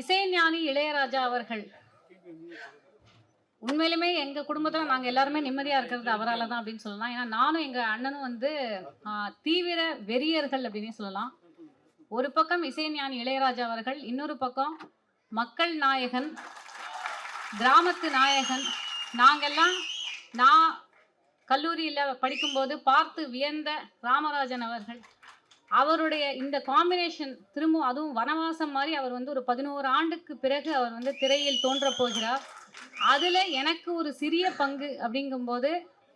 இசைஞானி இளையராஜா அவர்கள் உண்மையிலுமே எங்க குடும்பத்துல நாங்க எல்லாருமே நிம்மதியா இருக்கிறது அவரால் தான் அப்படின்னு சொல்லலாம். ஏன்னா நானும் எங்க அண்ணனும் வந்து தீவிர வெறியர்கள் அப்படின்னே சொல்லலாம். ஒரு பக்கம் இசைஞானி இளையராஜா அவர்கள், இன்னொரு பக்கம் மக்கள் நாயகன், கிராமத்து நாயகன். நாங்கெல்லாம் நான் கல்லூரியில் படிக்கும்போது பார்த்து வியந்த ராமராஜன் அவர்கள், அவருடைய இந்த காம்பினேஷன் திரும்பவும், அதுவும் வனவாசம் மாதிரி அவர் வந்து ஒரு 11 ஆண்டுக்கு பிறகு அவர் வந்து திரையில் தோன்ற போகிறார். அதில் எனக்கு ஒரு சிறிய பங்கு அப்படிங்கும்போது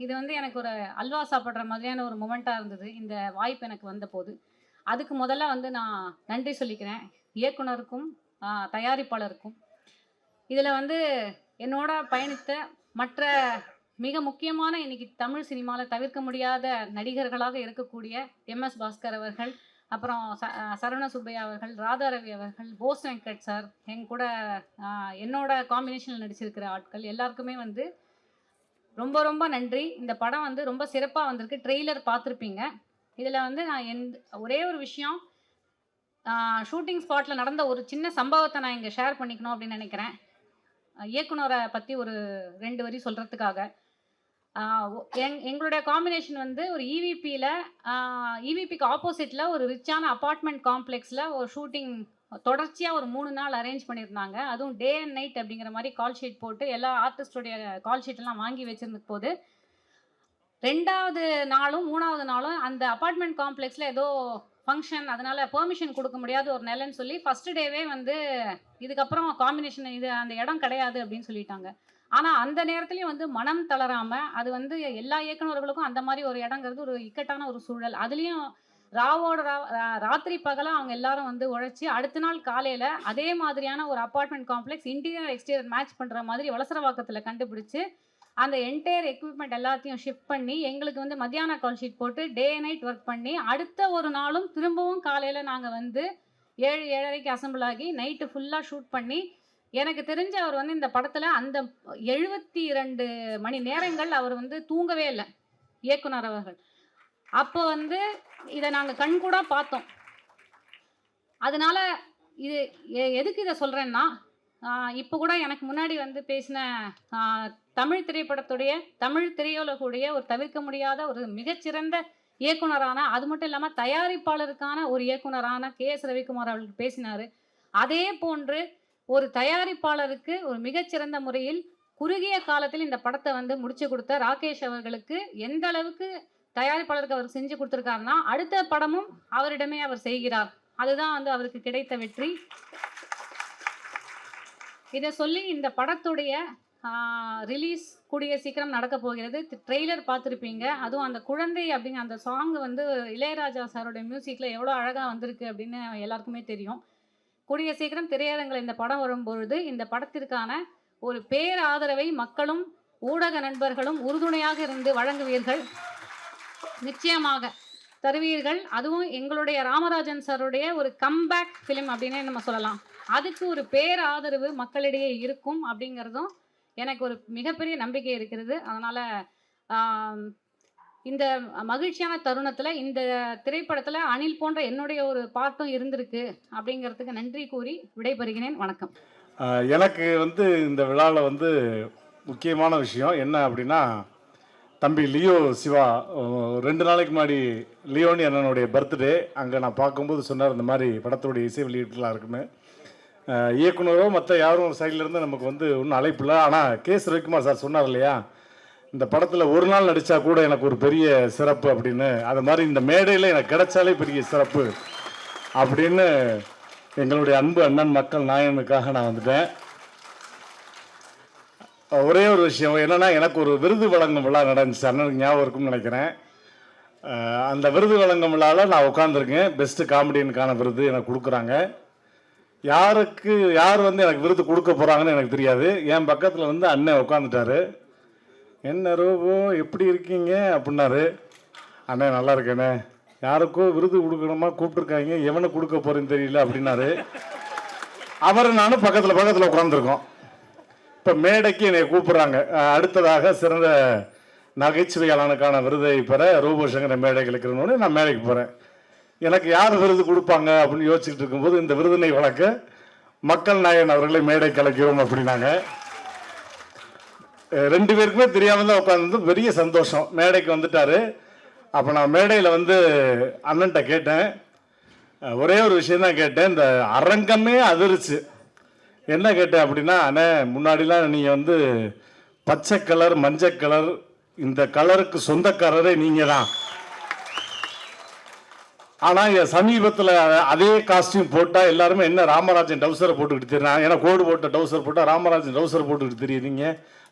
இது வந்து எனக்கு ஒரு அல்வா சாப்பிட்ற மாதிரியான ஒரு மொமெண்ட்டாக இருந்தது இந்த வாய்ப்பு எனக்கு வந்த போது. அதுக்கு முதல்ல வந்து நான் நன்றி சொல்லிக்கிறேன் இயக்குனருக்கும் தயாரிப்பாளருக்கும். இதில் வந்து என்னோட பயணித்த மற்ற மிக முக்கியமான இன்னைக்கு தமிழ் சினிமாவில் தவிர்க்க முடியாத நடிகர்களாக இருக்கக்கூடிய எம்எஸ் பாஸ்கர் அவர்கள், அப்புறம் சரவண சுப்பையா அவர்கள், ராதா ரவி அவர்கள், போஸ் வெங்கட் சார், எங்க கூட என்னோட காம்பினேஷனில் நடிச்சிருக்கிற ஆட்கள் எல்லாருக்குமே வந்து ரொம்ப ரொம்ப நன்றி. இந்த படம் வந்து ரொம்ப சிறப்பாக வந்திருக்கு. ட்ரெய்லர் பார்த்துருப்பீங்க. இதில் வந்து நான் ஒரே ஒரு விஷயம், ஷூட்டிங் ஸ்பாட்டில் நடந்த ஒரு சின்ன சம்பவத்தை நான் இங்கே ஷேர் பண்ணிக்கணும் அப்படின்னு நினைக்கிறேன். இயக்குனரை பற்றி ஒரு 2 வரி சொல்கிறதுக்காக. எங்களுடைய காம்பினேஷன் வந்து ஒரு இவிபிக்கு ஆப்போசிட்டில் ஒரு ரிச்சான அப்பார்ட்மெண்ட் காம்ப்ளெக்ஸில் ஒரு ஷூட்டிங் தொடர்ச்சியாக ஒரு 3 நாள் அரேஞ்ச் பண்ணியிருந்தாங்க. அதுவும் டே அண்ட் நைட் அப்படிங்கிற மாதிரி கால் ஷீட் போட்டு எல்லா ஆர்டிஸ்டோடைய கால் ஷீட்டெல்லாம் வாங்கி வச்சுருந்த போது 2வது நாளும் 3வது நாளும் அந்த அப்பார்ட்மெண்ட் காம்ப்ளெக்ஸில் ஏதோ ஃபங்க்ஷன், அதனால் பெர்மிஷன் கொடுக்க முடியாத ஒரு நிலைன்னு சொல்லி ஃபஸ்ட்டு டேவே வந்து இதுக்கப்புறம் காம்பினேஷன் இது அந்த இடம் கிடையாது அப்படின்னு சொல்லிட்டாங்க. ஆனால் அந்த நேரத்துலையும் வந்து மனம் தளராமல், அது வந்து எல்லா இயக்குநர்களுக்கும் அந்த மாதிரி ஒரு இடங்கிறது ஒரு இக்கட்டான ஒரு சூழல். அதுலேயும் ராத்திரி பகலாக அவங்க எல்லாரும் வந்து உழைச்சி அடுத்த நாள் காலையில் அதே மாதிரியான ஒரு apartment complex interior exterior match பண்ணுற மாதிரி வலசரவாக்கத்தில் கண்டுபிடிச்சி அந்த என்டையர் எக்யூப்மெண்ட் எல்லாத்தையும் ஷிஃப்ட் பண்ணி எங்களுக்கு வந்து மத்தியான கால் ஷீட் போட்டு டே நைட் ஒர்க் பண்ணி அடுத்த ஒரு நாளும் திரும்பவும் காலையில் நாங்கள் வந்து 7:30க்கு அசம்பிள் ஆகி நைட்டு ஃபுல்லாக ஷூட் பண்ணி, எனக்கு தெரிஞ்ச அவர் வந்து இந்த படத்தில் அந்த 72 மணி நேரங்கள் அவர் வந்து தூங்கவே இல்லை இயக்குனர் அவர்கள். அப்போ வந்து இதை நாங்கள் கண்கூட பார்த்தோம். அதனால இது எதுக்கு இதை சொல்கிறேன்னா, இப்போ கூட எனக்கு முன்னாடி வந்து பேசின தமிழ் திரைப்படத்துடைய தமிழ் திரையுலகுடைய ஒரு தவிர்க்க முடியாத ஒரு மிகச்சிறந்த இயக்குனரான, அது மட்டும் இல்லாமல் தயாரிப்பாளருக்கான ஒரு இயக்குனரான கே.எஸ். ரவிக்குமார் அவர்கள் பேசினார். அதே போன்று ஒரு தயாரிப்பாளருக்கு ஒரு மிகச்சிறந்த முறையில் குறுகிய காலத்தில் இந்த படத்தை வந்து முடிச்சு கொடுத்த ராகேஷ் அவர்களுக்கு எந்த அளவுக்கு தயாரிப்பாளருக்கு அவர் செஞ்சு கொடுத்துருக்காருன்னா, அடுத்த படமும் அவரிடமே அவர் செய்கிறார். அதுதான் வந்து அவருக்கு கிடைத்த வெற்றி. இதை சொல்லி இந்த படத்துடைய ரிலீஸ் கூடிய சீக்கிரம் நடக்க போகிறது. ட்ரெய்லர் பார்த்துருப்பீங்க. அதுவும் அந்த குழந்தை அப்படிங்கிற அந்த சாங் வந்து இளையராஜா சாரோட மியூசிக்கில் எவ்வளோ அழகாக வந்திருக்கு அப்படின்னு எல்லாருக்குமே தெரியும். கூடிய சீக்கிரம் திரையரங்கில் இந்த படம் வரும்பொழுது இந்த படத்திற்கான ஒரு பேராதரவை மக்களும் ஊடக நண்பர்களும் உறுதுணையாக இருந்து வழங்குவீர்கள், நிச்சயமாக தருவீர்கள். அதுவும் எங்களுடைய ராமராஜன் சாருடைய ஒரு கம்பேக் ஃபிலிம் அப்படின்னே நம்ம சொல்லலாம். அதுக்கு ஒரு பேராதரவு மக்களிடையே இருக்கும் அப்படிங்கிறதும் எனக்கு ஒரு மிகப்பெரிய நம்பிக்கை இருக்கிறது. அதனால் இந்த மகிழ்ச்சியான தருணத்தில் இந்த திரைப்படத்தில் அனில் போன்ற என்னுடைய ஒரு பார்ட்டும் இருந்திருக்கு அப்படிங்கிறதுக்கு நன்றி கூறி விடைபெறுகிறேன். வணக்கம். எனக்கு வந்து இந்த விழாவில் வந்து முக்கியமான விஷயம் என்ன அப்படின்னா, தம்பி லியோ சிவா 2 நாளைக்கு முன்னாடி லியோனி அண்ணனுடைய பர்த்டே அங்கே நான் பார்க்கும்போது சொன்னார் இந்த மாதிரி படத்துடைய இசை வெளியீட்டுலாம் இருக்குன்னு. இயக்குனரோ மற்ற யாரும் சைட்லேருந்து நமக்கு வந்து ஒன்றும் அழைப்பு இல்லை. ஆனால் கே.எஸ். ரவிக்குமார் சார் சொன்னார் இல்லையா, இந்த படத்தில் ஒரு நாள் நடித்தா கூட எனக்கு ஒரு பெரிய சிறப்பு அப்படின்னு. அது மாதிரி இந்த மேடையில் எனக்கு கிடைச்சாலே பெரிய சிறப்பு அப்படின்னு எங்களுடைய அன்பு அண்ணன் மக்கள் நாயகனுக்காக நான் வந்துட்டேன். ஒரே ஒரு விஷயம் என்னென்னா, எனக்கு ஒரு விருது வழங்கும் விழா நடந்துச்சு, அண்ணனுக்கு ஞாபகம் இருக்கும்னு நினைக்கிறேன். அந்த விருது வழங்கும் விழாவில் நான் உட்காந்துருக்கேன். பெஸ்ட்டு காமெடியனுக்கான விருது எனக்கு கொடுக்குறாங்க. யார் வந்து எனக்கு விருது கொடுக்க போகிறாங்கன்னு எனக்கு தெரியாது. என் பக்கத்தில் வந்து அண்ணன் உட்காந்துட்டாரு. என்ன ரோபோ எப்படி இருக்கீங்க அப்படின்னாரு. அண்ணன் நல்லா இருக்கேண்ணே, யாருக்கோ விருது கொடுக்கணுமா கூப்பிட்டுருக்காங்க, எவனை கொடுக்க போகிறேன்னு தெரியல அப்படின்னாரு. அவர் நானும் பக்கத்தில் உட்காந்துருக்கோம். இப்போ மேடைக்கு என்னை கூப்பிட்றாங்க. அடுத்ததாக சிறந்த நகைச்சுவையாளனுக்கான விருதை பெற ரோபோ சங்கரை மேடைக்கு இருக்கிறனோன்னு நான் மேடைக்கு போகிறேன். எனக்கு யார் விருது கொடுப்பாங்க அப்படின்னு யோசிச்சுட்டு இருக்கும்போது இந்த விருதினை வழக்க மக்கள் நாயகன் அவர்களை மேடை கலைக்கிறோம் அப்படின்னாங்க. 2 பேருக்குமே தெரியாமல் தான் உட்காந்து பெரிய சந்தோஷம். மேடைக்கு வந்துட்டாரு. அப்போ நான் மேடையில் வந்து அண்ணன்ட்ட கேட்டேன், ஒரே ஒரு விஷயம் தான் கேட்டேன். இந்த அரங்கமே அதிர்ச்சு. என்ன கேட்டேன் அப்படின்னா, அண்ணே முன்னாடிலாம் நீங்கள் வந்து பச்சை கலர் மஞ்சள் கலர் இந்த கலருக்கு சொந்தக்காரரே நீங்கள் தான். ஆனால் சமீபத்தில் அதே காஸ்டியூம் போட்டால் எல்லாருமே என்ன ராமராஜன் டவுசரை போட்டுக்கிட்டு தெரியும், ஏன்னா கோடு போட்ட டவுசர் போட்டால் ராமராஜன் டவுசர் போட்டுக்கிட்டு தெரியுறீங்க,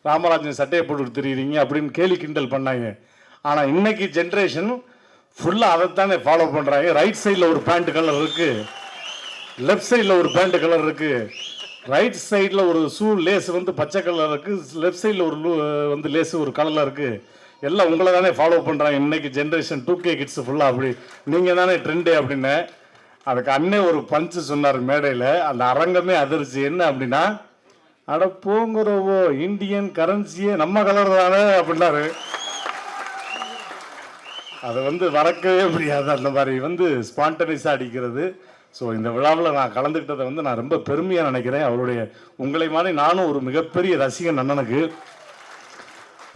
ராமராஜன் சட்டையை போட்டுக்கிட்டு தெரியுறீங்க அப்படின்னு கேலி கிண்டல் பண்ணாங்க. ஆனால் இன்னைக்கு ஜென்ரேஷன் ஃபுல்லாக அதைத்தானே ஃபாலோ பண்ணுறாங்க. ரைட் சைடில் ஒரு பேண்ட் கலர் இருக்குது, லெஃப்ட் சைடில் ஒரு பேண்ட் கலர் இருக்குது, ரைட் சைடில் ஒரு ஷூ லேஸ் வந்து பச்சை கலர் இருக்குது, லெஃப்ட் சைடில் ஒரு வந்து லேஸு ஒரு கலரில் இருக்குது. எல்லாம் உங்களை தானே ஃபாலோ பண்ணுறாங்க இன்னைக்கு ஜென்ரேஷன் 2K கிட்ஸ் ஃபுல்லாக. அப்படி நீங்கள் தானே ட்ரெண்டே அப்படின்னு அதுக்கு அண்ணே ஒரு பஞ்சு சொன்னார் மேடையில். அந்த அரங்கமே அதிர்ச்சி. என்ன அப்படின்னா, அட போங்கிறவோ இந்தியன் கரன்சியே நம்ம கலர் தானே அப்படின்னாரு. அதை வந்து மறக்கவே முடியாது. அந்த மாதிரி வந்து ஸ்பான்டனிஸாக அடிக்கிறது. ஸோ இந்த விழாவில் நான் கலந்துக்கிட்டதை வந்து நான் ரொம்ப பெருமையாக நினைக்கிறேன். அவருடைய உங்களை மாதிரி நானும் ஒரு மிகப்பெரிய ரசிகன் அண்ணனுக்கு.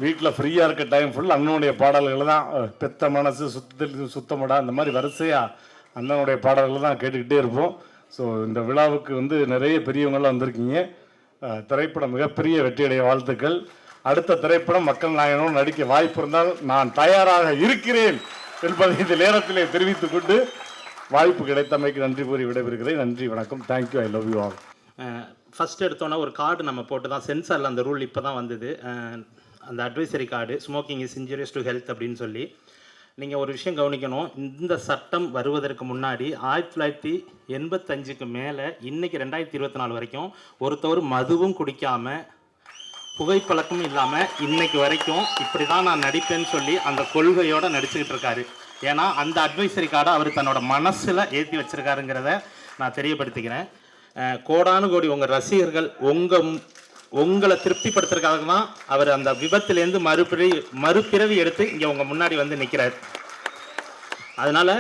வீட்டில் ஃப்ரீயாக இருக்க டைம் ஃபுல் அண்ணனுடைய பாடல்களை தான், பெத்த மனசு சுத்தத்தில் சுத்தமடா இந்த மாதிரி வரிசையாக அண்ணனுடைய பாடல்களை தான் கேட்டுக்கிட்டே இருப்போம். ஸோ இந்த விழாவுக்கு வந்து நிறைய பெரியவங்களாம் வந்திருக்கீங்க. திரைப்படம் மிகப்பெரிய வெற்றியடைய வாழ்த்துக்கள். அடுத்த திரைப்படம் மக்கள் நாயகனும் நடிக்க வாய்ப்பு இருந்தால் நான் தயாராக இருக்கிறேன் என்பதை இந்த நேரத்திலே தெரிவித்துக் கொண்டு வாய்ப்பு கிடைத்தமைக்கு நன்றி கூறி விடைபெறுகிறேன். நன்றி, வணக்கம். Thank you. I love you all. First எடுத்தோன்னா ஒரு கார்டு நம்ம போட்டு தான், சென்சாரில் அந்த ரூல் இப்போ தான் வந்தது, அந்த advisory card, smoking is injurious to health அப்படின்னு சொல்லி. நீங்கள் ஒரு விஷயம் கவனிக்கணும், இந்த சட்டம் வருவதற்கு முன்னாடி 1985க்கு மேலே இன்றைக்கி 2024 வரைக்கும் ஒருத்தவர் மதுவும் குடிக்காமல் புகைப்பழக்கமும் இல்லாமல் இன்னைக்கு வரைக்கும் இப்படி தான் நான் நடிப்பேன்னு சொல்லி அந்த கொள்கையோடு நடிச்சுக்கிட்டு இருக்காரு. ஏன்னா அந்த அட்வைசரி கார்டை அவர் தன்னோட மனசில் ஏற்றி வச்சுருக்காருங்கிறத நான் தெரியப்படுத்திக்கிறேன். கோடானு கோடி உங்கள் ரசிகர்கள் உங்களை திருப்திப்படுத்துறதுக்காக தான் அவர் அந்த விபத்துலேருந்து மறுபிறவி எடுத்து இங்கே உங்கள் முன்னாடி வந்து நிற்கிறார். அதனால்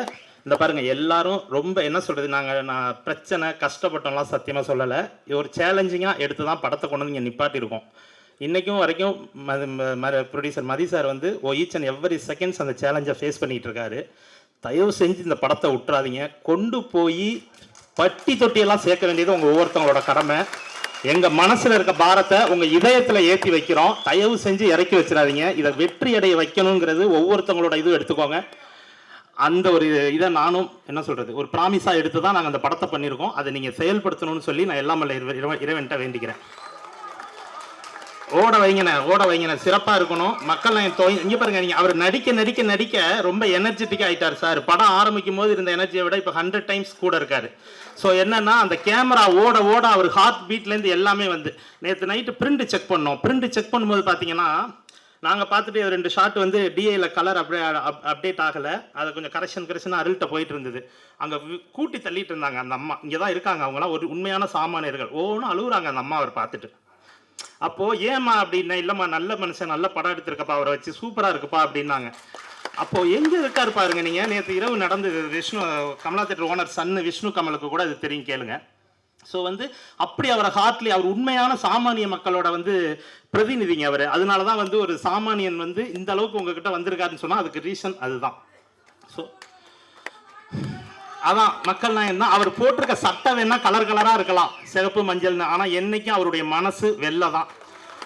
இந்த பாருங்கள், எல்லாரும் ரொம்ப என்ன சொல்கிறது, நான் பிரச்சனை கஷ்டப்பட்டோம்லாம் சத்தியமாக சொல்லலை. ஒரு சேலஞ்சிங்காக எடுத்து தான் படத்தை கொண்டு வந்து இங்கே நிப்பாட்டியிருக்கோம். இன்றைக்கும் வரைக்கும் ப்ரொடியூசர் மதி சார் வந்து ஈச் அண்ட் எவ்ரி செகண்ட்ஸ் அந்த சேலஞ்சை ஃபேஸ் பண்ணிகிட்டு இருக்காரு. தயவு செஞ்சு இந்த படத்தை விட்டுறாதீங்க. கொண்டு போய் பட்டி தொட்டியெல்லாம் சேர்க்க வேண்டியது உங்கள் ஒவ்வொருத்தவங்களோட கடமை. எங்கள் மனசில் இருக்க பாரத்தை உங்கள் இதயத்தில் ஏற்றி வைக்கிறோம். தயவு செஞ்சு இறக்கி வச்சிடாதீங்க. இதை வெற்றி அடைய வைக்கணுங்கிறது ஒவ்வொருத்தவங்களோட இதுவும் எடுத்துக்கோங்க. அந்த ஒரு இதை நானும் என்ன சொல்கிறது, ஒரு ப்ராமிஸாக எடுத்து தான் நாங்கள் அந்த படத்தை பண்ணியிருக்கோம். அதை நீங்கள் செயல்படுத்தணும்னு சொல்லி நான் எல்லாம் இறைவன்ட்ட வேண்டிக்கிறேன். ஓட வைங்கண்ணே சிறப்பாக இருக்கணும். மக்கள் இங்கே பாருங்க, நீங்கள் அவர் நடிக்க ரொம்ப எனர்ஜெட்டிக்காக ஆகிட்டார் சார். படம் ஆரம்பிக்கும் போது இருந்த எனர்ஜியை விட இப்போ 100 டைம்ஸ் கூட இருக்காரு. ஸோ என்னன்னா, அந்த கேமரா ஓட அவர் ஹார்ட் பீட்லேருந்து எல்லாமே வந்து நேற்று நைட்டு பிரிண்ட் செக் பண்ணோம். பிரிண்ட் செக் பண்ணும்போது பார்த்தீங்கன்னா, நாங்கள் பார்த்துட்டு 2 ஷாட் வந்து டிஐல கலர் அப்டேட் ஆகலை. அதை கொஞ்சம் கரெக்ஷன் அருள்கிட்ட போயிட்டு இருந்தது. அங்கே கூட்டி தள்ளிட்டு இருந்தாங்க அந்த அம்மா. இங்கே தான் இருக்காங்க, அவங்களாம் ஒரு உண்மையான சாமானியர்கள். ஒவ்வொன்றும் அழுகுறாங்க அந்த அம்மா அவர் பார்த்துட்டு. அப்போது ஏம்மா அப்படின்னா, இல்லைம்மா நல்ல மனுஷன், நல்ல படம் எடுத்திருக்கப்பா, அவரை வச்சு சூப்பராக இருக்குப்பா அப்படின்னாங்க. அப்போது எங்கே இருக்காரு பாருங்க. நீங்கள் நேற்று இரவு நடந்தது, விஷ்ணு கமலா தேட்டர் ஓனர் சன்னு விஷ்ணு கமலுக்கு கூட அது தெரியும், கேளுங்க. ஸோ வந்து அப்படி அவரை ஹார்ட்லி, அவர் உண்மையான சாமானிய மக்களோட வந்து பிரதிநிதிங்க அவர். அதனால தான் வந்து ஒரு சாமானியன் வந்து இந்த அளவுக்கு உங்ககிட்ட வந்திருக்காருன்னு சொன்னால் அதுக்கு ரீசன் அதுதான். ஸோ அதான் மக்கள் நாயகன் தான். அவர் போட்டிருக்க சட்டை வேணா கலராக இருக்கலாம், சிவப்பு மஞ்சள்னு, ஆனால் என்னைக்கும் அவருடைய மனசு வெள்ளை தான்.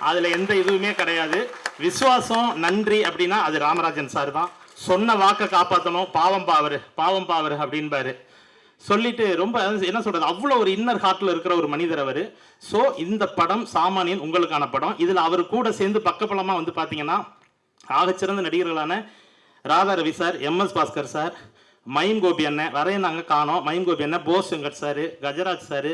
அதில் எந்த இதுவுமே கிடையாது. விசுவாசம் நன்றி அப்படின்னா அது ராமராஜன் சார் தான். சொன்ன வாக்கை காப்பாற்றணும், பாவம் பாவர் அப்படின்பாரு. சொல்லிட்டு ரொம்ப என்ன சொல்கிறது, அவ்வளோ ஒரு இன்னர் ஹார்ட்டில் இருக்கிற ஒரு மனிதர் அவர். ஸோ இந்த படம் சாமானியன் உங்களுக்கான படம். இதில் அவர் கூட சேர்ந்து பக்கப்பலமாக வந்து பார்த்தீங்கன்னா ஆகச்சிறந்த நடிகர்களான Radha Ravi sir, MS Bhaskar sir, mime Gopi அண்ணன் வரைய நாங்கள் காணோம். மயம் கோபி அண்ணன், போஸ் வெங்கட் சார், கஜராஜ் சார்,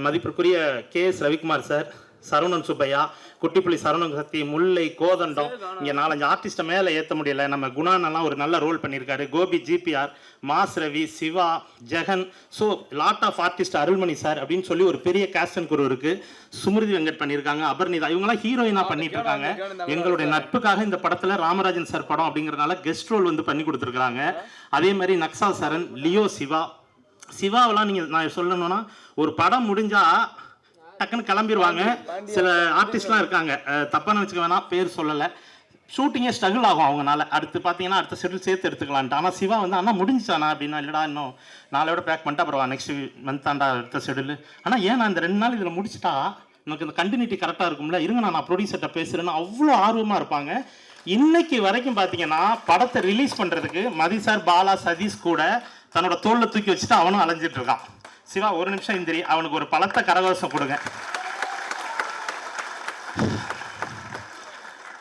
மதிப்பிற்குரிய KS ரவிக்குமார் சார், சரவணன் சுப்பையா, குட்டிப்புள்ளி சரவணன் சக்தி, முல்லை, கோதண்டம், இங்கே 4-5 ஆர்டிஸ்ட்டை மேலே ஏற்ற முடியல. நம்ம குணானெல்லாம் ஒரு நல்ல ரோல் பண்ணியிருக்காரு. Gopi, GPR, mass Ravi, Siva, Jegan. So lot of artist, Arulmani sir அப்படின்னு சொல்லி ஒரு பெரிய கேஸ்ட் அண்ட் குரு இருக்குது. சுமிருதி வெங்கட் பண்ணியிருக்காங்க, அபர்ணிதா, இவங்கெல்லாம் ஹீரோயினாக பண்ணிட்டு இருக்காங்க. எங்களுடைய நட்புக்காக இந்த படத்தில் ராமராஜன் சார் படம் அப்படிங்கிறதுனால கெஸ்ட் ரோல் வந்து பண்ணி கொடுத்துருக்காங்க. அதே மாதிரி நக்ஸா சரண், லியோ சிவா, சிவாவெல்லாம் நீங்கள் நான் சொல்லணும்னா ஒரு படம் முடிஞ்சால் டக்குன்னு கிளம்பிடுவாங்க. சில ஆர்டிஸ்ட்லாம் இருக்காங்க, தப்பாக நினச்சிக்க வேணாம், பேர் சொல்லலை, ஷூட்டிங்கே ஸ்ட்ரகிள் ஆகும் அவங்கனால. அடுத்து பார்த்தீங்கன்னா அடுத்த ஷெட்யூல் சேர்த்து எடுத்துக்கலான்ட்டு. ஆனால் சிவா வந்து அண்ணா முடிஞ்சானா அப்படின்னா, இல்லைடா இன்னும் நாளையோட பேக் பண்ணிட்டு அப்புறம் நெக்ஸ்ட் மந்த் தாண்டா அடுத்த ஷெட்யூல். ஆனால் ஏன் நான் இந்த 2 நாள் இதில் முடிச்சுட்டா எனக்கு இந்த கண்டினியூட்டி கரெக்டாக இருக்கும்ல, இருங்க நான் ப்ரொடியூசர்கிட்ட பேசுகிறேன்னு அவ்வளோ ஆர்வமாக இருப்பாங்க. இன்னைக்கு வரைக்கும் பார்த்தீங்கன்னா படத்தை ரிலீஸ் பண்ணுறதுக்கு மதி சார், பாலா, சதீஷ் கூட தன்னோட தோளில் தூக்கி வச்சுட்டு அவனும் அலைஞ்சிட்டு இருக்கான். சிவா ஒரு நிமிஷம் இந்திரி, அவனுக்கு ஒரு பலத்த கரகோஷம் கொடுங்க.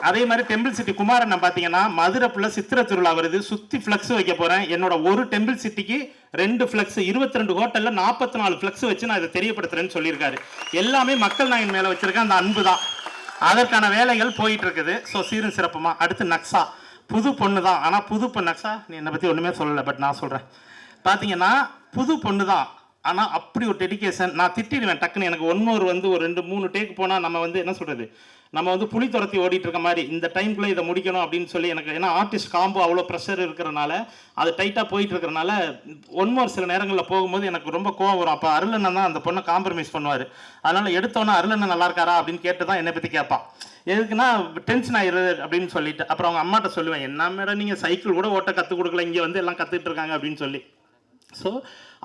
அதே மாதிரி டெம்பிள் சிட்டி குமாரன் பார்த்தீங்கன்னா மதுரைப்புள்ள சித்திர திருவிழா வருது, சுற்றி ஃப்ளக்ஸ் வைக்க போகிறேன், என்னோட ஒரு டெம்பிள் சிட்டிக்கு 2 ஃப்ளக்ஸ், 22 ஹோட்டலில் 44 ஃப்ளக்ஸ் வச்சு நான் இதை தெரியப்படுத்துறேன்னு சொல்லியிருக்காரு. எல்லாமே மக்கள் நாயன் மேலே வச்சிருக்க அந்த அன்பு தான். அதற்கான வேலைகள் போயிட்டு இருக்குது. ஸோ சீரும் சிறப்புமா. அடுத்து நக்ஸா, புது பொண்ணு தான். ஆனால் புது பொண்ணு நக்ஸா நீ என்னை பற்றி ஒன்றுமே சொல்லலை, பட் நான் சொல்கிறேன். பார்த்தீங்கன்னா புது பொண்ணு தான், ஆனால் அப்படி ஒரு டெடிக்கேஷன். நான் திட்டிடுவேன் டக்குன்னு. எனக்கு ஒன்னொரு வந்து ஒரு 2-3 டேக் போனால் நம்ம வந்து என்ன சொல்கிறது, நம்ம வந்து புலி துரத்தி ஓடிட்டு இருக்க மாதிரி இந்த டைம்குள்ளே இதை முடிக்கணும் அப்படின்னு சொல்லி எனக்கு, ஏன்னா ஆர்டிஸ்ட் காம்போ அவ்வளோ ப்ரெஷர் இருக்கிறனால, அது டைட்டாக போயிட்டு இருக்கிறனால ஒன்மோர் சில நேரங்களில் போகும்போது எனக்கு ரொம்ப கோவம் வரும். அப்போ அருளண்ணன் தான் அந்த பொண்ணை காம்ப்ரமைஸ் பண்ணுவார். அதனால் எடுத்தோன்னே அருளண்ணன் நல்லா இருக்காரா அப்படின்னு கேட்டு தான் என்னை பற்றி கேட்பான். எதுக்குன்னா டென்ஷன் ஆயிடுது அப்படின்னு சொல்லிட்டு. அப்புறம் அவங்க அம்மாட்ட சொல்லுவேன், என்ன மேடம் நீங்கள் சைக்கிள் கூட ஓட்ட கற்றுக் கொடுக்கல, இங்கே வந்து எல்லாம் கற்றுக்கிட்டு இருக்காங்க அப்படின்னு சொல்லி. ஸோ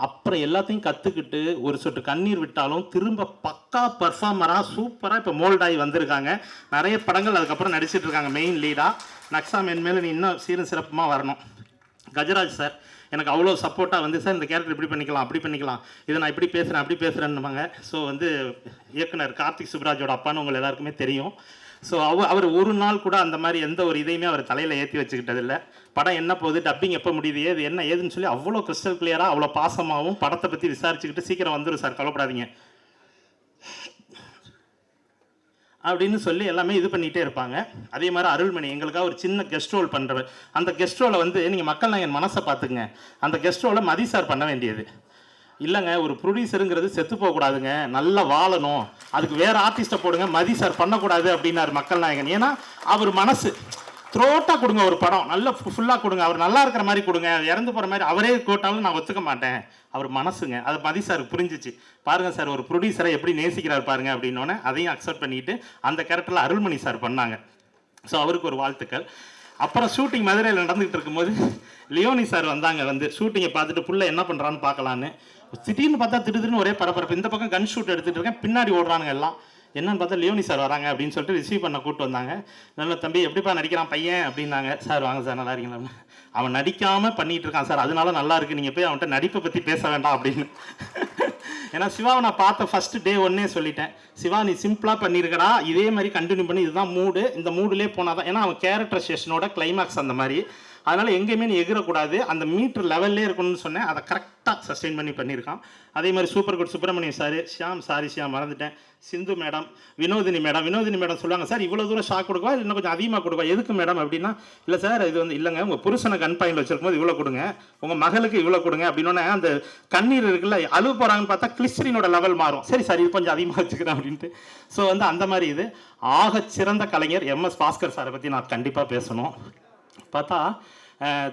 அப்புறம் எல்லாத்தையும் கற்றுக்கிட்டு ஒரு சொட்டு கண்ணீர் விட்டாலும் திரும்ப பக்கா பர்ஃபார்மராக சூப்பராக இப்போ மோல்டாகி வந்திருக்காங்க. நிறைய படங்கள் அதுக்கப்புறம் நடிச்சிட்டு இருக்காங்க மெயின் லீடாக. நக்ஸா மேன்மேலே நீ இன்னும் சீரும் சிறப்புமாக வரணும். கஜராஜ் சார் எனக்கு அவ்வளோ சப்போர்ட்டாக வந்து, சார் இந்த கேரக்டர் இப்படி பண்ணிக்கலாம், அப்படி பண்ணிக்கலாம், இதை நான் இப்படி பேசுகிறேன் அப்படி பேசுகிறேன்னுவாங்க. ஸோ வந்து இயக்குனர் கார்த்திக் சுப்ராஜோட அப்பான்னு உங்கள் எல்லாருக்குமே தெரியும். ஸோ அவர் ஒரு நாள் கூட அந்த மாதிரி எந்த ஒரு இதையுமே அவர் தலையில் ஏற்றி வச்சுக்கிட்டதில்லை. படம் என்ன போகுது, டப்பிங் எப்போ முடியுது, இது என்ன ஏதுன்னு சொல்லி அவ்வளோ கிறிஸ்டல் கிளியராக அவ்வளோ பாசமாகவும் படத்தை பற்றி விசாரிச்சுக்கிட்டு சீக்கிரம் வந்துடும் சார், கவலைப்படாதீங்க அப்படின்னு சொல்லி எல்லாமே இது பண்ணிகிட்டே இருப்பாங்க. அதே மாதிரி அருள்மணி எங்களுக்காக ஒரு சின்ன கெஸ்ட் ரோல் பண்ணுறவர். அந்த கெஸ்ட் ரோலை வந்து நீங்கள் மக்கள் நாயகன் மனசை பார்த்துக்குங்க. அந்த கெஸ்ட் ரோலை மதி சார் பண்ண வேண்டியது இல்லைங்க. ஒரு ப்ரொடியூசருங்கிறது செத்து போகக்கூடாதுங்க, நல்லா வாழணும், அதுக்கு வேறு ஆர்டிஸ்ட்டை போடுங்க, மதி சார் பண்ணக்கூடாது அப்படின்னாரு மக்கள் நாயகன். ஏன்னா அவர் மனசு த்ரோட்டாக கொடுங்க, ஒரு படம் நல்லா ஃபுல்லாக கொடுங்க, அவர் நல்லா இருக்கிற மாதிரி கொடுங்க, இறந்து போகிற மாதிரி அவரே போட்டாலும் நான் ஒத்துக்க மாட்டேன், அவர் மனசுங்க. அது மதி சாருக்கு புரிஞ்சிச்சு. பாருங்கள் சார், ஒரு ப்ரொடியூசரை எப்படி நேசிக்கிறார் பாருங்க அப்படின்னோடனே அதையும் அக்செப்ட் பண்ணிட்டு அந்த கேரக்டரில் அருள்மணி சார் பண்ணாங்க. ஸோ அவருக்கு ஒரு வாழ்த்துக்கள். அப்புறம் ஷூட்டிங் மதுரையில் நடந்துகிட்டு இருக்கும்போது லியோனி சார் வந்தாங்க. வந்து ஷூட்டிங்கை பார்த்துட்டு புள்ள என்ன பண்ணுறான்னு பார்க்கலான்னு. திடீர்னு பார்த்தா திடீர்னு ஒரே பரபரப்பு. இந்த பக்கம் கன் ஷூட் எடுத்துகிட்டு இருக்கேன், பின்னாடி ஓடுறானுங்க எல்லாம். என்னன்னு பார்த்தா லியோனி சார் வராங்க அப்படின்னு சொல்லிட்டு ரிசீவ் பண்ண கூப்பிட்டு வந்தாங்க. நல்ல தம்பி எப்படிப்பா நடிக்கிறான் பையன் அப்படின்னாங்க. சார் வாங்க சார், நல்லா இருக்கீங்களா? அவன் நடிக்காமல் பண்ணிகிட்டு இருக்கான் சார், அதனால நல்லா இருக்குது, நீங்கள் போய் அவன்கிட்ட நடிப்பை பற்றி பேச வேண்டாம் அப்படின்னு. ஏன்னா சிவாவை நான் பார்த்த ஃபஸ்ட்டு டே ஒன்னே சொல்லிட்டேன், சிவா நீ சிம்பிளாக பண்ணியிருக்கடா, இதே மாதிரி கண்டினியூ பண்ணி, இதுதான் மூடு, இந்த மூடுலேயே போனால் தான். ஏன்னா அவன் கேரக்டர் ஸ்டேஷனோட கிளைமேக்ஸ் அந்த மாதிரி, அதனால் எங்கேயுமே நீ எகிரக்கூடாது, அந்த மீட்டர் லெவல்லே இருக்கணும்னு சொன்னேன். அதை கரெக்டாக சஸ்டெயின் பண்ணியிருக்கான். அதே மாதிரி super good Subramaniam sir, Shyam, sorry Shyam மறந்துட்டேன், சிந்து மேடம், வினோதினி மேடம் சொல்லுவாங்க, சார் இவ்வளோ தூரம் ஷாக் கொடுக்கவா இல்லை இன்னும் கொஞ்சம் அதிகமாக கொடுக்கவா, எதுக்கு மேடம் அப்படின்னா, இல்லை சார் இது வந்து இல்லைங்க, உங்கள் புருஷனை கன் பாயிண்ட் வச்சிருக்கும் போது இவ்வளோ கொடுங்க, உங்கள் மகளுக்கு இவ்வளோ கொடுங்க அப்படின்னோடனே அந்த கண்ணீர் இருக்குல்ல, அழுவ போகிறாங்கன்னு பார்த்தா கிளிஸ்டரினோட லெவல் மாறும். சரி சார் இது கொஞ்சம் அதிகமாக வச்சுக்கிறேன் அப்படின்ட்டு. ஸோ வந்து அந்த மாதிரி இது ஆகச்சிறந்த கலைஞர் MS பாஸ்கர் சாரை பற்றி நான் கண்டிப்பாக பேசணும். பார்த்தா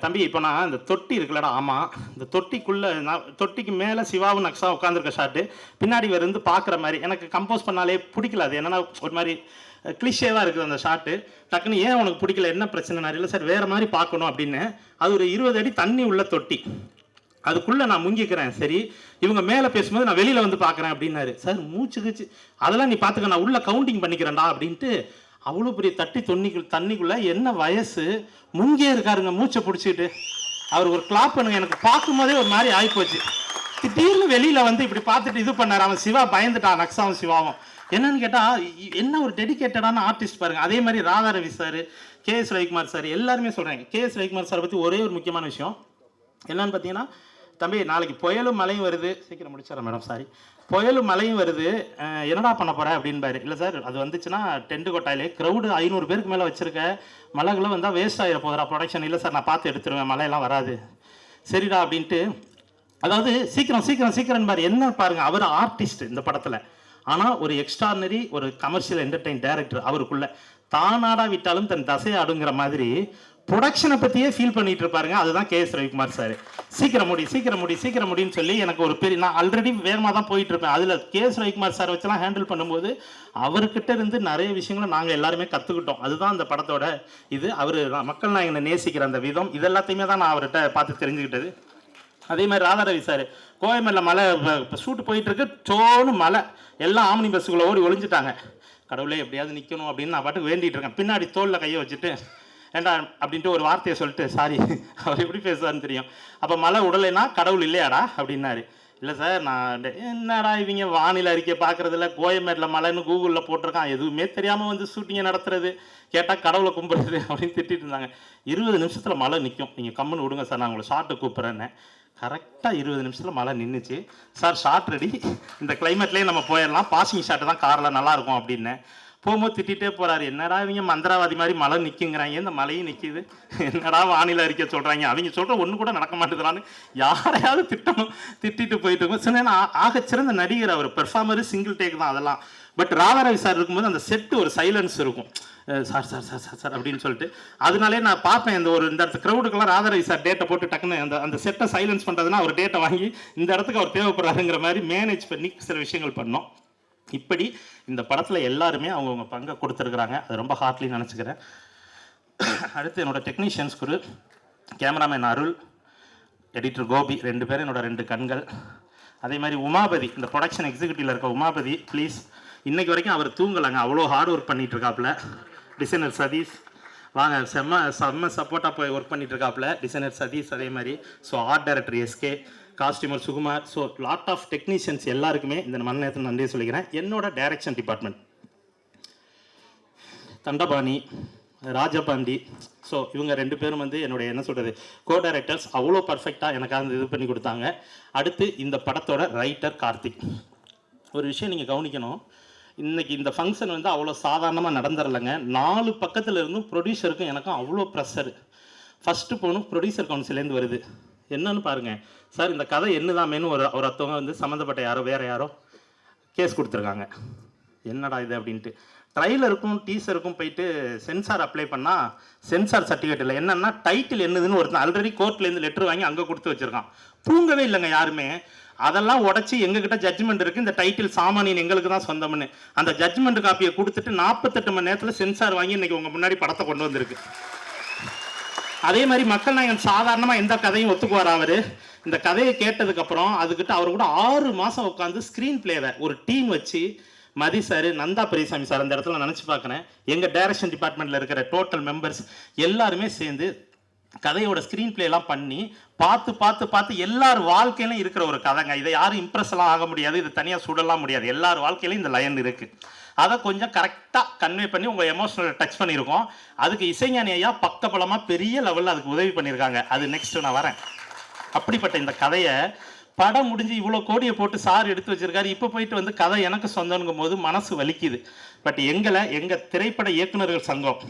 தம்பி இப்போ நான் இந்த தொட்டி இருக்குல்லடா, ஆமாம், இந்த தொட்டிக்குள்ளே நான் தொட்டிக்கு மேலே சிவாவும் நக்ஸா உட்காந்துருக்க ஷாட்டு பின்னாடி இருந்து பார்க்குற மாதிரி எனக்கு கம்போஸ் பண்ணாலே பிடிக்கல. அது என்னன்னா ஒரு மாதிரி கிளிஷேவாக இருக்குது அந்த ஷாட்டு. டக்குன்னு ஏன் உனக்கு பிடிக்கல, என்ன பிரச்சனை? நிறைய சார் வேறு மாதிரி பார்க்கணும் அப்படின்னு. அது ஒரு 20 அடி தண்ணி உள்ள தொட்டி, அதுக்குள்ளே நான் முங்கிக்கிறேன். சரி இவங்க மேலே பேசும்போது நான் வெளியில் வந்து பார்க்குறேன் அப்படின்னாரு. சார் மூச்சுக்குச்சு, அதெல்லாம் நீ பார்த்துக்க, நான் உள்ளே கவுண்டிங் பண்ணிக்கிறேன்டா அப்படின்ட்டு. அவ்வளோ பெரிய தண்ணிக்குள்ளே என்ன வயசு, முங்கே இருக்காருங்க மூச்சை பிடிச்சிக்கிட்டு. அவர் ஒரு கிளாப் பண்ணுங்க, எனக்கு பார்க்கும்போதே ஒரு மாதிரி ஆகிப்போச்சு. திடீர்னு வெளியில் வந்து இப்படி பார்த்துட்டு இது பண்ணார். அவன் சிவா பயந்துட்டான், நக்ஸாவும் சிவாவும். என்னன்னு கேட்டால் என்ன ஒரு டெடிக்கேட்டடான ஆர்டிஸ்ட் பாருங்கள். அதே மாதிரி Radha Ravi sir, KS Ravikumar sir எல்லாருமே சொல்கிறாங்க. KS ரவிக்குமார் சாரை பற்றி ஒரே ஒரு முக்கியமான விஷயம் என்னன்னு பார்த்தீங்கன்னா, தம்பி நாளைக்கு புயலும் மழையும் வருது, சீக்கிரம் முடிச்சிடறேன் மேடம், சாரி, புயலும் மழையும் வருது, என்னடா பண்ண போகிறேன் அப்படின்பாரு. இல்லை சார் அது வந்துச்சுன்னா டென்ட்டு கொட்டாயிலே க்ரௌடு 500 பேருக்கு மேலே வச்சுருக்க, மழைகளும் வந்தால் வேஸ்ட் ஆகிட போகிறா ப்ரொடக்ஷன். இல்லை சார் நான் பார்த்து எடுத்துருவேன், மழையெல்லாம் வராது. சரிடா அப்படின்ட்டு, அதாவது சீக்கிரம் பாரு. என்ன பாருங்கள், அவர் ஆர்டிஸ்ட் இந்த படத்தில், ஆனால் ஒரு எக்ஸ்ட்ரானரி ஒரு கமர்ஷியல் என்டர்டெயின் டைரக்டர். அவருக்குள்ள தானாடா விட்டாலும் தன் தசையாடுங்கிற மாதிரி ப்ரொடக்ஷனை பற்றியே ஃபீல் பண்ணிட்டு இருப்பாருங்க. அதுதான் கேஎஸ் ரவிக்குமார் சார். சீக்கிரம் முடின்னு சொல்லி எனக்கு ஒரு பெரிய, நான் ஆல்ரெடி வேகமாக தான் போயிட்டு இருப்பேன். அதில் கேஎஸ் ரவிக்குமார் சார் வச்செல்லாம் ஹேண்டில் பண்ணும்போது அவர்கிட்ட இருந்து நிறைய விஷயங்களை நாங்கள் எல்லாருமே கற்றுக்கிட்டோம். அதுதான் அந்த படத்தோட இது. அவர் மக்கள் நாயகனை நேசிக்கிற அந்த விதம், இது எல்லாத்தையுமே தான் நான் அவர்கிட்ட பார்த்து தெரிஞ்சுக்கிட்டது. அதே மாதிரி ராதாரவி சார், கோயம்பேடில் மலை ஷூட்டு போயிட்டு இருக்கு, சோன்னு மலை, எல்லாம் ஆம்னி பஸ்ஸுக்குள்ளே ஓடி ஒளிஞ்சிட்டாங்க. கடவுளே எப்படியாவது நிற்கணும் அப்படின்னு நான் பாட்டுக்கு வேண்டிகிட்டு இருக்கேன். பின்னாடி தோளில் கையை வச்சுட்டு ஏண்டா அப்படின்ட்டு ஒரு வார்த்தையை சொல்லிட்டு, சாரி அவர் எப்படி பேசுவார்னு தெரியும், அப்போ மழை உடலைன்னா கடவுள் இல்லையாடா அப்படின்னாரு. இல்லை சார், நான் என்னடா இவங்க வானிலை அறிக்கை பார்க்குறதில்ல, கோயம்பேட்டில் மழைன்னு கூகுளில் போட்டிருக்கான், எதுவுமே தெரியாமல் வந்து ஷூட்டிங்கை நடத்துறது, கேட்டால் கடவுளை கும்பிடுறது அப்படின்னு திட்டிட்டு இருந்தாங்க. 20 நிமிஷத்தில் மழை நிற்கும், நீங்கள் கம்முன்னு விடுங்க சார், நான் உங்களை ஷார்ட்டை கூப்பிட்றேன்னு. கரெக்டாக 20 நிமிஷத்தில் மழை நின்றுச்சு. சார் ஷார்ட் ரெடி, இந்த கிளைமேட்லேயே நம்ம போயிடலாம், பாசிங் ஷாட்டு தான் காரில் நல்லாயிருக்கும் அப்படின்னு. போகும்போது திட்டிகிட்டே போகிறாரு, என்னடா இவங்க மந்திரவாதி மாதிரி மழை நிற்குங்கிறாங்க, இந்த மழையும் நிற்கிது, என்னடா வானிலை அறிக்கை சொல்கிறாங்க, அவங்க சொல்கிற ஒன்று கூட நடக்க மாட்டேங்கிறான்னு யாரையாவது திட்டிட்டு போயிட்டு இருக்கும். சின்ன ஆகச்சிறந்த நடிகர் அவர், பெர்ஃபார்மரு, சிங்கிள் டேக் தான் அதெல்லாம். பட் ராதாரவி சார் இருக்கும்போது அந்த செட்டு ஒரு சைலன்ஸ் இருக்கும், sir sir sir sir sir அப்படின்னு சொல்லிட்டு. அதனாலே நான் பார்ப்பேன், இந்த இடத்து க்ரௌடுக்கெல்லாம் ராதாரவி சார் டேட்டை போட்டு டக்குன்னு அந்த செட்டை சைலன்ஸ் பண்ணுறதுனா அவர் டேட்டை வாங்கி இந்த இடத்துக்கு அவர் தேவைப்படுறாருங்கிற மாதிரி மேனேஜ் பண்ணி சில விஷயங்கள் பண்ணோம். இப்படி இந்த படத்தில் எல்லாருமே அவங்கவுங்க பங்கை கொடுத்துருக்குறாங்க. அது ரொம்ப ஹார்ட்லி நினச்சிக்கிறேன். அடுத்து என்னோடய டெக்னீஷியன்ஸ் குரு, கேமராமேன் அருள், எடிட்டர் கோபி, 2 பேரும் என்னோட 2 கண்கள். அதே மாதிரி உமாபதி, இந்த ப்ரொடக்ஷன் எக்ஸிக்யூட்டிவில் இருக்க உமாபதி, ப்ளீஸ், இன்றைக்கு வரைக்கும் அவர் தூங்கலைங்க, அவ்வளோ ஹார்ட் ஒர்க் பண்ணிகிட்டு இருக்காப்புல. டிசைனர் சதீஷ் வாங்க, செம்ம சப்போர்ட்டாக போய் ஒர்க் பண்ணிட்டு இருக்காப்புல டிசைனர் சதீஷ். அதே மாதிரி so art director SK, costumer Sukumar, so lot of technicians எல்லாருக்குமே இந்த மணி நேரத்தில் நன்றியை சொல்லிக்கிறேன். என்னோட direction department Dhandapani, Rajapandi, so இவங்க 2 பேரும் வந்து என்னுடைய என்ன சொல்கிறது கோ டைரக்டர்ஸ், அவ்வளோ பர்ஃபெக்டாக எனக்கு அந்த இது பண்ணி கொடுத்தாங்க. அடுத்து இந்த படத்தோட ரைட்டர் கார்த்திக். ஒரு விஷயம் நீங்கள் கவனிக்கணும், இன்றைக்கி இந்த ஃபங்க்ஷன் வந்து அவ்வளோ சாதாரணமாக நடந்துடலைங்க. 4 பக்கத்தில் இருந்தும் ப்ரொடியூசருக்கும் எனக்கும் அவ்வளோ ப்ரெஷரு. ஃபஸ்ட்டு போகணும் ப்ரொடியூசர் கவுன்சிலேருந்து வருது, என்னன்னு பாருங்கள் சார், இந்த கதை என்னதாமேன்னு ஒரு ஒருத்தவங்க வந்து சம்மந்தப்பட்ட யாரோ வேறு யாரோ கேஸ் கொடுத்துருக்காங்க. என்னடா இது அப்படின்ட்டு ட்ரைலருக்கும் டீசருக்கும் போயிட்டு சென்சார் அப்ளை பண்ணால் சென்சார் சர்டிஃபிகேட் இல்லை. என்னென்னா டைட்டில் என்னதுன்னு ஒருத்தன் ஆல்ரெடி கோர்ட்லேருந்து லெட்டர் வாங்கி அங்கே கொடுத்து வச்சுருக்கான். தூங்கவே இல்லைங்க யாருமே. அதெல்லாம் உடச்சி எங்ககிட்ட ஜட்ஜ்மெண்ட் இருக்குது, இந்த டைட்டில் சாமானியன் எங்களுக்கு தான் சொந்தம்னு அந்த ஜட்ஜ்மெண்ட் காப்பியை கொடுத்துட்டு 48 மணி நேரத்தில் சென்சார் வாங்கி இன்றைக்கி உங்கள் முன்னாடி படத்தை கொண்டு வந்திருக்கு. அதே மாதிரி மக்கள் நாயகன் சாதாரணமாக எந்த கதையும் ஒத்துக்குவார். அவர் இந்த கதையை கேட்டதுக்கப்புறம் அதுக்கிட்ட அவர் கூட 6 மாதம் உட்காந்து ஸ்க்ரீன் பிளேவை ஒரு டீம் வச்சு, மதி சார், நந்தா பெரியசாமி சார், அந்த இடத்துல நினச்சி பார்க்குறேன், எங்கள் டைரக்ஷன் டிபார்ட்மெண்ட்டில் இருக்கிற டோட்டல் மெம்பர்ஸ் எல்லாருமே சேர்ந்து கதையோட ஸ்க்ரீன் பிளேலாம் பண்ணி பார்த்து எல்லார் வாழ்க்கையிலும் இருக்கிற ஒரு கதைங்க. இதை யாரும் இம்ப்ரெஸ்லாம் ஆக முடியாது, இது தனியாக சுடலாம் முடியாது, எல்லார் வாழ்க்கையிலும் இந்த லைன் இருக்குது. அதை கொஞ்சம் கரெக்டாக கன்வே பண்ணி உங்கள் எமோஷனல் டச் பண்ணியிருக்கோம். அதுக்கு இசைஞானி ஐயா பக்கபலமாக பெரிய லெவலில் அதுக்கு உதவி பண்ணியிருக்காங்க. அது நெக்ஸ்ட்டு நான் வரேன். அப்படிப்பட்ட இந்த கதையை படம் முடிஞ்சு இவ்வளோ கோடியை போட்டு சார் எடுத்து வச்சிருக்காரு. இப்போ போயிட்டு வந்து கதை எனக்கு சொந்தங்கும் போது மனசு வலிக்குது. பட் எங்கள் திரைப்பட இயக்குநர்கள் சங்கம்,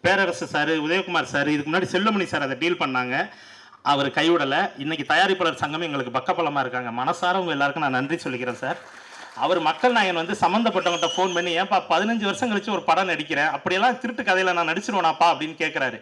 பேரரசு சார், உதயகுமார் சார், இதுக்கு முன்னாடி செல்வமணி சார் அதை டீல் பண்ணாங்க, அவர் கைவிடலை. இன்றைக்கி தயாரிப்பாளர் சங்கமே எங்களுக்கு பக்கபலமாக இருக்காங்க. மனசார உங்கள் எல்லாருக்கும் நான் நன்றி சொல்லிக்கிறேன் சார். அவர் மக்கள் நாயகன் வந்து சம்மந்தப்பட்டவங்கள்ட்ட ஃபோன் பண்ணி, ஏன்ப்பா 15 வருஷம் கழிச்சு ஒரு படம் நடிக்கிறேன், அப்படியெல்லாம் திருட்டு கதையில் நான் நடிச்சிருவேனாப்பா அப்படின்னு கேட்குறாரு.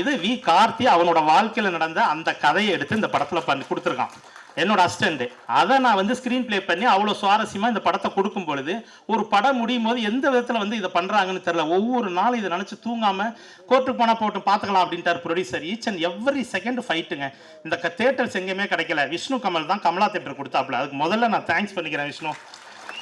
இது வி கார்த்தி அவனோட வாழ்க்கையில் நடந்த அந்த கதையை எடுத்து இந்த படத்தில் பண்ணி கொடுத்துருக்கான், என்னோட அசிஸ்டண்ட்டு. அதை நான் வந்து ஸ்க்ரீன் பிளே பண்ணி அவ்வளோ சுவாரஸ்யமாக இந்த படத்தை கொடுக்கும் பொழுது ஒரு படம் முடியும் போது எந்த விதத்தில் வந்து இதை பண்ணுறாங்கன்னு தெரில. ஒவ்வொரு நாளும் இதை நினச்சி தூங்காமல் கோர்ட்டுக்கு போனால் போட்டு பார்த்துக்கலாம் அப்படின்ட்டார் producer. Each and every second ஃபைட்டுங்க. இந்த தேட்டர்ஸ் எங்கேயுமே கிடைக்கல. விஷ்ணு கமல் தான் கமலா தேட்டர் கொடுத்தாப்புல. அதுக்கு முதல்ல நான் தேங்க்ஸ் பண்ணிக்கிறேன் விஷ்ணு.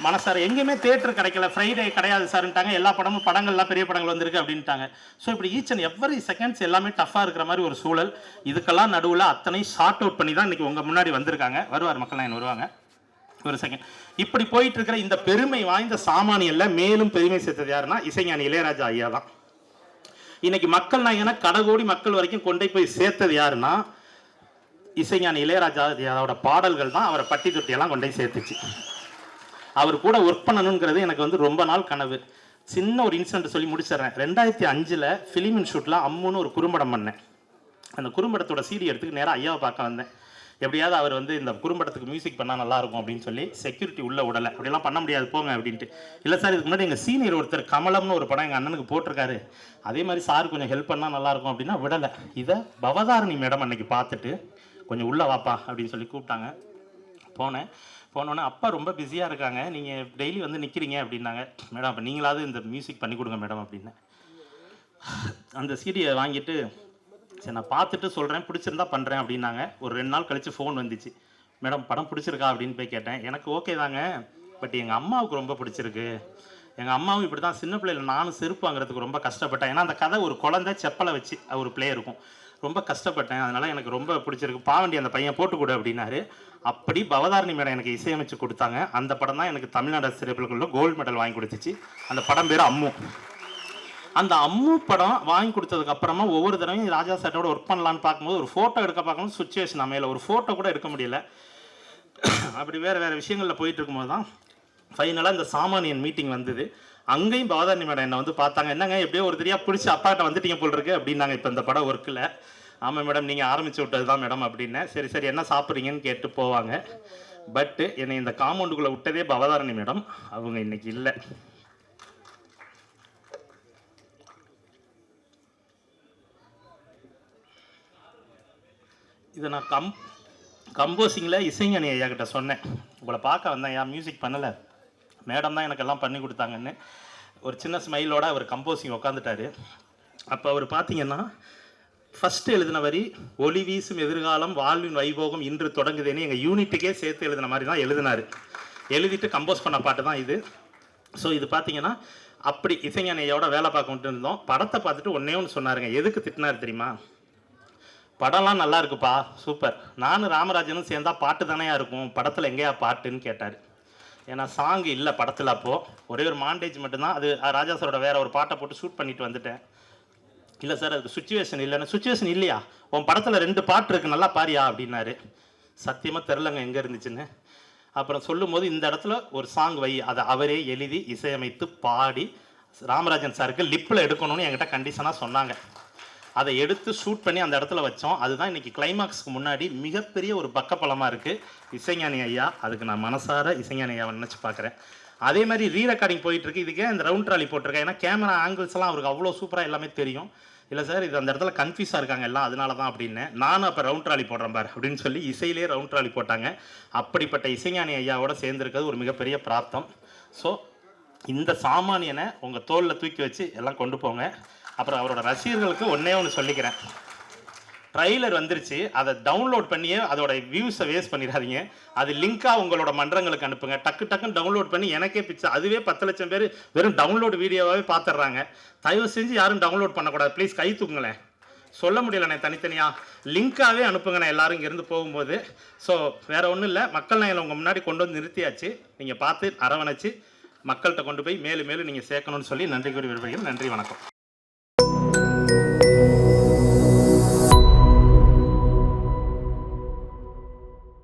மனசார் எங்கேயுமே தேட்டர் கிடைக்கல, ஃப்ரைடே கிடையாது சார்ன்ட்டாங்க. எல்லா படங்கள்லாம் பெரிய படங்கள் வந்திருக்கு அப்படின்ட்டாங்க. ஸோ இப்படி ஈச் அண்ட் எவ்ரி செகண்ட்ஸ் எல்லாமே டஃப்பாக இருக்கிற மாதிரி ஒரு சூழல். இதுக்கெல்லாம் நடுவில் அத்தனை ஷார்ட் அவுட் பண்ணி தான் இன்றைக்கி உங்கள் முன்னாடி வந்திருக்காங்க. வருவார் மக்கள் நாயகன் வருவாங்க ஒரு செகண்ட். இப்படி போயிட்டு இருக்கிற இந்த பெருமை வாய்ந்த சாமானியல்ல மேலும் பெருமை சேர்த்தது யாருன்னா இசைஞானி இளையராஜா ஐயா தான். இன்னைக்கு மக்கள் நாயகனை கடகோடி மக்கள் வரைக்கும் கொண்டு போய் சேர்த்தது யாருன்னா இசைஞானி இளையராஜா ஐயாவோட பாடல்கள் தான் அவரை பட்டி தொட்டியெல்லாம் கொண்டு போய் சேர்த்துச்சு. அவர் கூட ஒர்க் பண்ணணுங்கிறது எனக்கு வந்து ரொம்ப நாள் கனவு. சின்ன ஒரு இன்சிடென்ட் சொல்லி முடிச்சிடுறேன். 2005 ஃபிலிம் இன்ஸ்டியூட்டில் அம்முன்னு ஒரு குறும்படம் பண்ணேன். அந்த குறும்படத்தோட சீடி எடுத்துக்கு நேராக ஐயாவை பார்க்க வந்தேன். எப்படியாவது அவர் வந்து இந்த குறும்படத்துக்கு மியூசிக் பண்ணால் நல்லாயிருக்கும் அப்படின்னு சொல்லி செக்யூரிட்டி உள்ள விடலை, அப்படிலாம் பண்ண முடியாது போங்க அப்படின்ட்டு. இல்லை சார், இதுக்கு முன்னாடி எங்கள் சீனியர் ஒருத்தர் கமலம்னு ஒரு படம் எங்கள் அண்ணனுக்கு போட்டிருக்காரு, அதே மாதிரி சார் கொஞ்சம் ஹெல்ப் பண்ணால் நல்லாயிருக்கும் அப்படின்னா விடலை. இதை பவதாரணி மேடம் அன்னைக்கு பார்த்துட்டு கொஞ்சம் உள்ளே வாப்பா அப்படின்னு சொல்லி கூப்பிட்டாங்க. போனோன்னே அப்பா ரொம்ப பிஸியாக இருக்காங்க, நீங்கள் டெய்லி வந்து நிற்கிறீங்க அப்படின்னாங்க. மேடம் அப்போ நீங்களாவது இந்த மியூசிக் பண்ணி கொடுங்க மேடம் அப்படின்னு. அந்த சீடியை வாங்கிட்டு சரி நான் பார்த்துட்டு சொல்கிறேன், பிடிச்சிருந்தா பண்ணுறேன் அப்படின்னாங்க. ஒரு 2 நாள் கழித்து ஃபோன் வந்துச்சு, மேடம் படம் பிடிச்சிருக்கா அப்படின்னு போய் கேட்டேன். எனக்கு ஓகே தாங்க, பட் எங்கள் அம்மாவுக்கு ரொம்ப பிடிச்சிருக்கு. எங்கள் அம்மாவும் இப்படி தான் சின்ன பிள்ளையில் நானும் செருப்பு வாங்குறதுக்கு ரொம்ப கஷ்டப்பட்டேன். ஏன்னா அந்த கதை ஒரு குழந்தை செப்பலை வச்சு ஒரு பிளே இருக்கும், ரொம்ப கஷ்டப்பட்டேன், அதனால் எனக்கு ரொம்ப பிடிச்சிருக்கு, பாவண்டி அந்த பையன் போட்டுக்கூட அப்படின்னாரு. அப்படி பவதாரணி மேடம் எனக்கு இசையமைச்சு கொடுத்தாங்க. அந்த படம் தான் எனக்கு தமிழ்நாடு சிறப்புக்குள்ள கோல்டு மெடல் வாங்கி கொடுத்துச்சு. அந்த படம் பேர் அம்மு. அந்த அம்மு படம் வாங்கி கொடுத்ததுக்கு அப்புறமா ஒவ்வொரு தடவையும் ராஜா சார்ட்டோட ஒர்க் பண்ணலான்னு பார்க்கும்போது ஒரு ஃபோட்டோ எடுக்க பார்க்கணும், சுச்சுவேஷன் அமையல, ஒரு ஃபோட்டோ கூட எடுக்க முடியல. அப்படி வேறு விஷயங்களில் போயிட்டு இருக்கும்போது தான் ஃபைனலாக இந்த சாமானியன் மீட்டிங் வந்தது. அங்கேயும் பவதாரணி மேடம் என்னை வந்து பார்த்தாங்க. என்னங்க எப்படியோ ஒரு தெரியா பிடிச்சி அப்பாட்ட வந்துட்டீங்க போல் இருக்கு அப்படின்னாங்க. இப்போ இந்த படம் ஒர்க்கில். ஆமாம் மேடம், நீங்கள் ஆரம்பித்து விட்டது தான் மேடம் அப்படின்னேன். சரி என்ன சாப்பிட்றீங்கன்னு கேட்டு போவாங்க. பட்டு என்னை இந்த காம்பவுண்டுக்குள்ளே விட்டதே பவதாரணி மேடம். அவங்க இன்னைக்கு இல்லை. இதை நான் கம்போசிங்கில் இசைஞானி ஐயா கிட்ட சொன்னேன், உங்களை பார்க்க வந்தேன், ஏன் மியூசிக் பண்ணலை, மேடம் தான் எனக்கு எல்லாம் பண்ணி கொடுத்தாங்கன்னு. ஒரு சின்ன ஸ்மைலோட அவர் கம்போசிங் உட்காந்துட்டாரு. அப்போ அவர் பார்த்தீங்கன்னா ஃபஸ்ட்டு எழுதின வரி ஒளி வீசும் எதிர்காலம் வாழ்வின் வைபோகம் இன்று தொடங்குதுன்னு எங்கள் யூனிட்டுக்கே சேர்த்து எழுதின மாதிரி தான் எழுதினார். எழுதிட்டு கம்போஸ் பண்ண பாட்டு தான் இது. ஸோ இது பார்த்தீங்கன்னா அப்படி இசைஞானி ஐயாவோட வேலை பார்க்க இருந்தோம். படத்தை பார்த்துட்டு ஒன்றே ஒன்று சொன்னாருங்க. எதுக்கு திட்டினார் தெரியுமா? படம்லாம் நல்லா இருக்குப்பா, சூப்பர், நானும் ராமராஜனும் சேர்ந்தா பாட்டு தானேயா இருக்கும், படத்தில் எங்கேயா பாட்டுன்னு கேட்டார். ஏன்னா சாங் இல்லை படத்தில். அப்போது ஒரே ஒரு மாண்டேஜ் மட்டும்தான், அது ராஜா சாரோட வேற ஒரு பாட்டை போட்டு ஷூட் பண்ணிட்டு வந்துட்டேன். இல்லை சார் அதுக்கு சுச்சுவேஷன் இல்லைன்னு. சுச்சுவேஷன் இல்லையா, உன் படத்தில் 2 பாட்டு இருக்குது நல்லா பாரியா அப்படின்னாரு. சத்தியமாக தெரிலங்க எங்கே இருந்துச்சுன்னு. அப்புறம் சொல்லும்போது இந்த இடத்துல ஒரு சாங் வை, அதை அவரே எழுதி இசையமைத்து பாடி ராமராஜன் சாருக்கு லிப்பில் எடுக்கணும்னு என்கிட்ட கண்டிஷனாக சொன்னாங்க. அதை எடுத்து ஷூட் பண்ணி அந்த இடத்துல வச்சோம். அதுதான் இன்றைக்கி கிளைமாக்ஸ்க்கு முன்னாடி மிகப்பெரிய ஒரு பக்கப்பலமாக இருக்குது இசைஞானி ஐயா. அதுக்கு நான் மனசார இசைஞானி ஐயாவை நினச்சி பார்க்குறேன். அதே மாதிரி ரீ ரெக்கார்டிங் போயிட்டுருக்கு. இதுக்கே இந்த ரவுண்ட் ட்ராலி போட்டிருக்கேன், ஏன்னா கேமரா ஆங்கிள்ஸ்லாம் அவருக்கு அவ்வளோ சூப்பராக எல்லாமே தெரியும். இல்லை சார் இது அந்த இடத்துல கன்ஃபியூஸாக இருக்காங்க எல்லாம், அதனால தான் அப்படின்னு. நானும் அப்போ ரவுண்ட் ட்ராலி போடுறேன் பார் அப்படின்னு சொல்லி இசையிலே ரவுண்ட் ட்ராலி போட்டாங்க. அப்படிப்பட்ட இசைஞானி ஐயாவோட சேர்ந்துருக்கிறது ஒரு மிகப்பெரிய பிராப்தம். ஸோ இந்த சாமானியனை உங்கள் தோளில் தூக்கி வச்சு எல்லாம் கொண்டு போங்க. அப்புறம் அவரோட ரசிகர்களுக்கு ஒன்றே ஒன்று சொல்லிக்கிறேன், ட்ரைலர் வந்துருச்சு, அதை டவுன்லோட் பண்ணியே அதோட வியூஸை வேஸ்ட் பண்ணிடாதீங்க. அது லிங்காக உங்களோட மன்றங்களுக்கு அனுப்புங்க. டக்குன்னு டவுன்லோட் பண்ணி எனக்கே பிச்சை, அதுவே 10 லட்சம் பேர் வெறும் டவுன்லோடு வீடியோவாகவே பார்த்துட்றாங்க. தயவு செஞ்சு யாரும் டவுன்லோட் பண்ணக்கூடாது ப்ளீஸ், கை தூக்குங்களேன். சொல்ல முடியலண்ணே, தனித்தனியாக லிங்காகவே அனுப்புங்கண்ணே எல்லாரும் இங்கேருந்து போகும்போது. ஸோ வேறு ஒன்றும் இல்லை, மக்கள் நாயங்களை உங்கள் முன்னாடி கொண்டு வந்து நிறுத்தியாச்சு. நீங்கள் பார்த்து அரவணைச்சு மக்கள்கிட்ட கொண்டு போய் மேலும் நீங்கள் சேர்க்கணும்னு சொல்லி நன்றி கூறி விரும்புகிறேன். நன்றி, வணக்கம்.